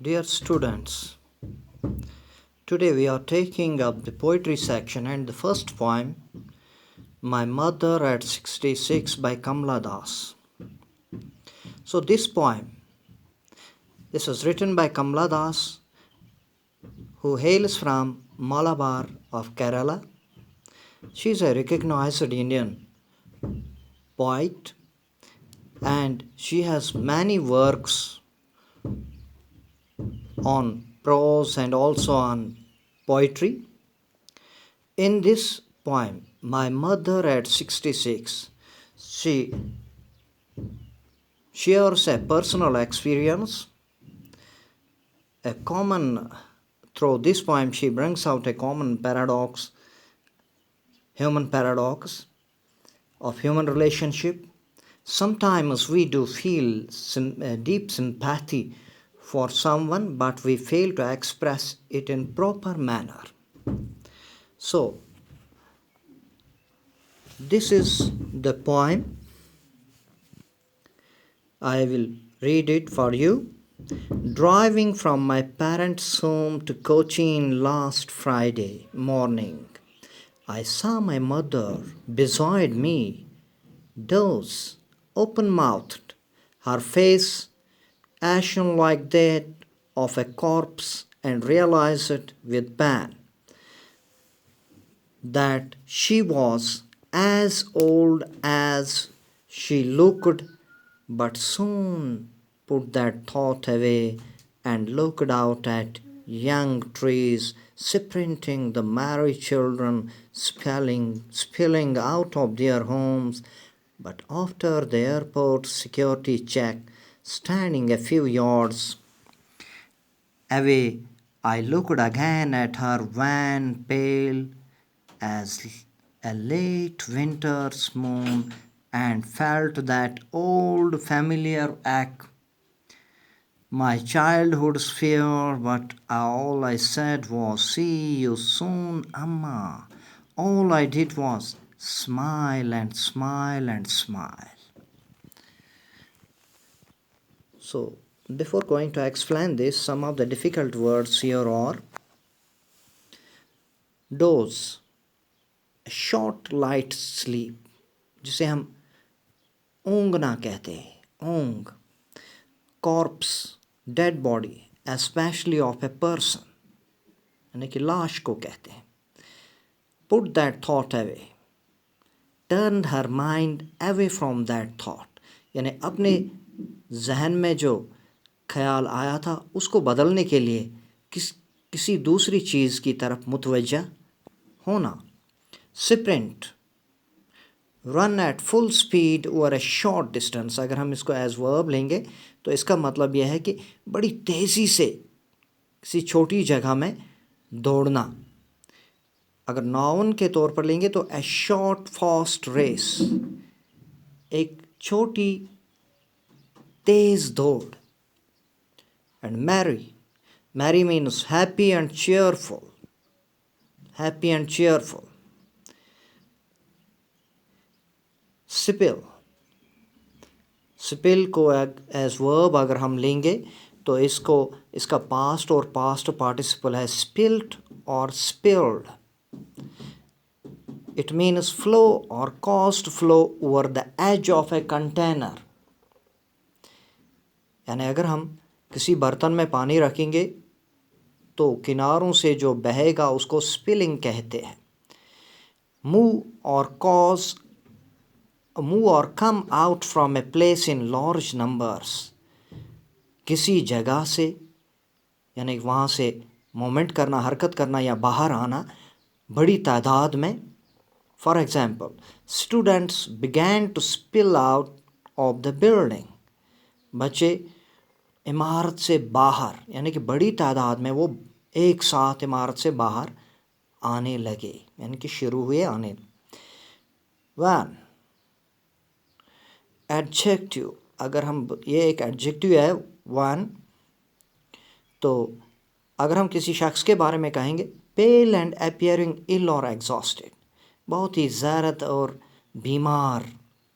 Dear students, today we are taking up the poetry section and the first poem, My Mother at 66 by Kamla Das. So this was written by Kamla Das, who hails from Malabar of Kerala. She is a recognized Indian poet and she has many works on prose and also on poetry. In this poem, My Mother at 66, she shares a personal experience. Through this poem, she brings out a common paradox, human paradox of human relationship. Sometimes we do feel deep sympathy for someone, but we fail to express it in proper manner. So, this is the poem. I will read it for you. Driving from my parents' home to Cochin last Friday morning, I saw my mother beside me, doze, open mouthed, her face ashen like that of a corpse, and realized with pain that she was as old as she looked, but soon put that thought away and looked out at young trees sprinting, the merry children spilling out of their homes. But after the airport security check, standing a few yards away, I looked again at her van, pale as a late winter's moon, and felt that old familiar ache. My childhood's fear, but all I said was, "See you soon, Amma." All I did was smile and smile and smile. So, before going to explain this, some of the difficult words here are doze, a short light sleep, जिसे हम ऊँघना कहते हैं, ऊँघ. Corpse, dead body, especially of a person, यानी कि लाश को कहते हैं. Put that thought away, turned her mind away from that thought, यानी अपने जहन में जो ख्याल आया था उसको बदलने के लिए किसी दूसरी चीज़ की तरफ मुतवज्जा होना. Sprint, run at full speed over A short distance. अगर हम इसको एज वर्ब लेंगे तो इसका मतलब यह है कि बड़ी तेज़ी से किसी छोटी जगह में दौड़ना. अगर नाउन के तौर पर लेंगे तो ए शॉर्ट फास्ट रेस, एक छोटी तेज़ दौड़. And merry means happy and cheerful, happy and cheerful. Spill को एज वर्ब अगर हम लेंगे तो इसका पास्ट और पास्ट पार्टिसिपल है स्पिल्ट और स्पिल्ड. इट मीन्स फ्लो और cost flow over the edge of a container. यानी अगर हम किसी बर्तन में पानी रखेंगे तो किनारों से जो बहेगा उसको स्पिलिंग कहते हैं. move or come out from a place in large numbers, किसी जगह से यानी वहाँ से मूवमेंट करना, हरकत करना या बाहर आना बड़ी तादाद में. For example, students began to spill out of the building, बच्चे इमारत से बाहर यानी कि बड़ी तादाद में वो एक साथ इमारत से बाहर आने लगे, यानी कि शुरू हुए आने. वन, एडजेक्टिव, अगर हम ये एक एडजेक्टिव है वन, तो अगर हम किसी शख्स के बारे में कहेंगे पेल एंड अपियरिंग इल और एग्जॉस्टेड, बहुत ही ज़ारत और बीमार,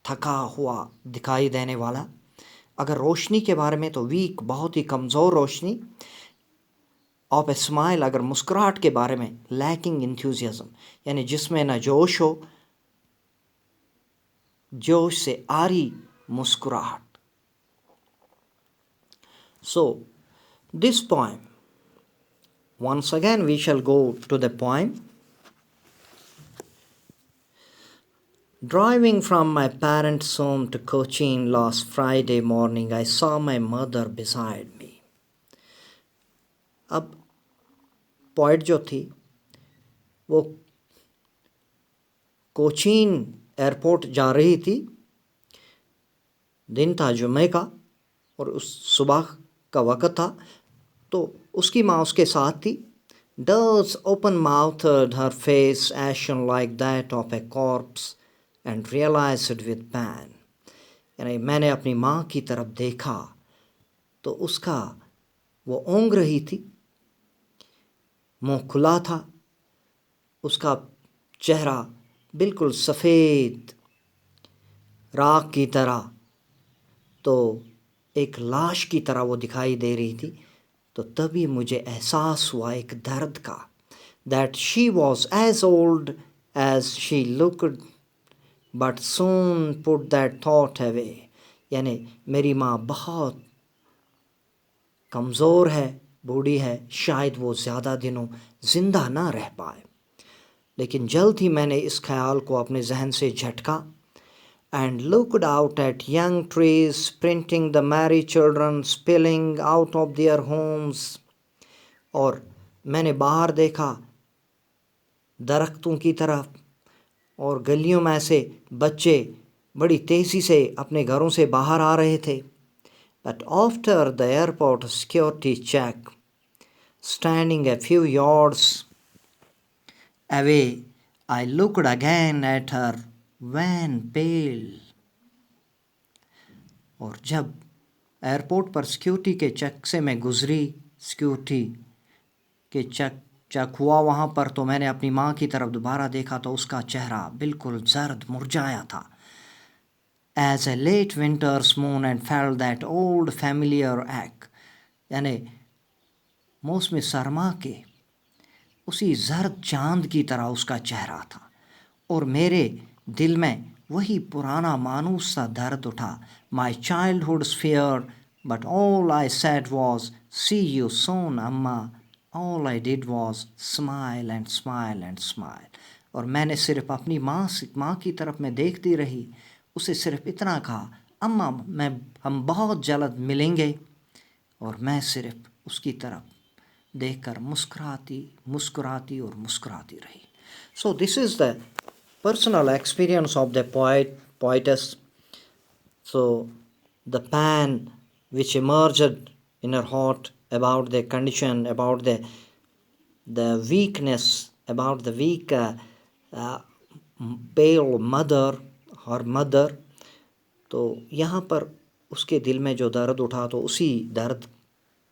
थका हुआ दिखाई देने वाला. اگر روشنی کے بارے میں تو ویک بہت ہی کمزور روشنی. آف اے اسمائل اگر مسکراہٹ کے بارے میں لیکنگ انتھوزیازم یعنی جس میں نہ جوش ہو, جوش سے آری مسکراہٹ. So this poem, once again we shall go to the poem. Driving from my parents' home to Cochin last Friday morning, I saw my mother beside me. اب پوائٹ جو تھی وہ کوچین ایئرپورٹ جا رہی تھی. دن تھا جمعہ کا اور اس صبح کا وقت تھا, تو اس کی ماں اس کے ساتھ تھی. Does open-mouthed her face ashen like that of a corpse and realized with pain. یعنی میں نے اپنی ماں کی طرف دیکھا تو اس کا وہ اونگ رہی تھی, منہ کھلا تھا, اس کا چہرہ بالکل سفید راکھ کی طرح, تو ایک لاش کی طرح وہ دکھائی دے رہی تھی. تو تبھی مجھے احساس ہوا ایک درد کا, that she was as old as she looked but soon put that thought away. یعنی میری ماں بہت کمزور ہے, بوڑھی ہے, شاید وہ زیادہ دنوں زندہ نہ رہ پائے. لیکن جلد ہی میں نے اس خیال کو اپنے ذہن سے جھٹکا. And looked out at young trees sprinting the merry children spilling out of their homes. اور میں نے باہر دیکھا درختوں کی طرف, اور گلیوں میں سے بچے بڑی تیزی سے اپنے گھروں سے باہر آ رہے تھے. But after the airport security check, standing a few yards away, I looked again at her wan pale. اور جب ایئرپورٹ پر سیکیورٹی کے چیک سے میں گزری, سیکیورٹی کے چیک ہوا وہاں پر, تو میں نے اپنی ماں کی طرف دوبارہ دیکھا تو اس کا چہرہ بالکل زرد مرجھایا تھا. As a late winter's moon and felt that old familiar ache. یعنی موسم سرما کے اسی زرد چاند کی طرح اس کا چہرہ تھا, اور میرے دل میں وہی پرانا مانوس سا درد اٹھا. My childhood's fear, but all I said was, see you soon, Amma. All I did was smile and smile and smile. اور میں نے صرف اپنی ماں کی طرف میں دیکھتی رہی, اسے صرف اتنا کہا, اماں ہم بہت جلد ملیں گے, اور میں صرف اس کی طرف دیکھ کر مسکراتی اور مسکراتی رہی. So this is the personal experience of the poetess. So the pain which emerged in her heart about the condition, about the weakness, about the weak pale mother, her mother. تو یہاں پر اس کے دل میں جو درد اٹھا تو اسی درد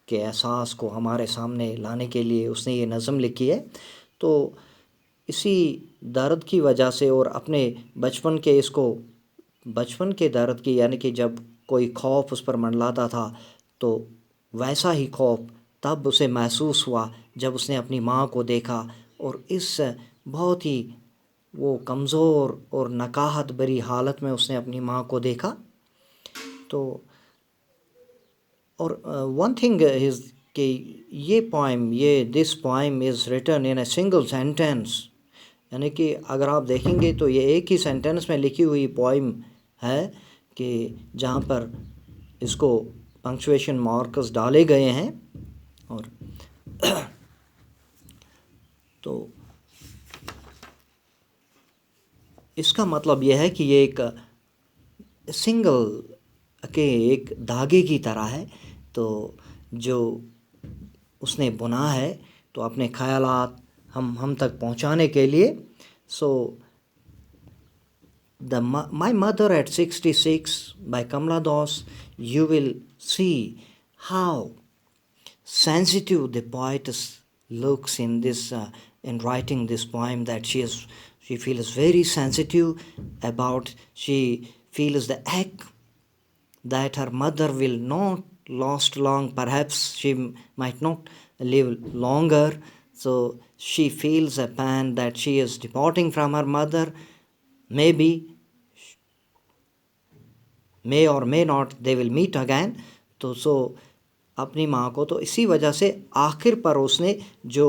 کے احساس کو ہمارے سامنے لانے کے لیے اس نے یہ نظم لکھی ہے. تو اسی درد کی وجہ سے اور اپنے بچپن کے درد کی, یعنی کہ جب کوئی خوف اس پر منڈلاتا تھا تو ویسا ہی خوف تب اسے محسوس ہوا جب اس نے اپنی ماں کو دیکھا, اور اس بہت ہی وہ کمزور اور نکاہت بری حالت میں اس نے اپنی ماں کو دیکھا. تو اور ون تھنگ از کہ this poem is written in a single sentence. یعنی کہ اگر آپ دیکھیں گے تو یہ ایک ہی سینٹینس میں لکھی ہوئی پوائم ہے, کہ جہاں پر اس کو پنکچویشن مارکس ڈالے گئے ہیں. اور تو اس کا مطلب یہ ہے کہ یہ ایک سنگل کے ایک دھاگے کی طرح ہے, تو جو اس نے بنا ہے تو اپنے خیالات ہم تک پہنچانے کے لیے. سو My Mother at 66 by Kamala Das, you will see how sensitive the poetess looks in this in writing this poem, that she feels very sensitive about, she feels the ache, that her mother will not last long, perhaps she might not live longer. So she feels a pain that she is departing from her mother. Maybe, may or may not, they will meet again. تو سو اپنی ماں کو تو اسی وجہ سے آخر پر اس نے جو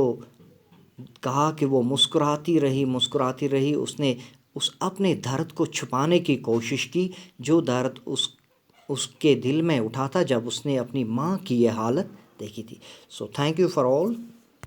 کہا کہ وہ مسکراتی رہی، اس نے اس اپنے درد کو چھپانے کی کوشش کی، جو درد اس کے دل میں اٹھا تھا جب اس نے اپنی ماں کی یہ حالت دیکھی تھی. So thank you for all.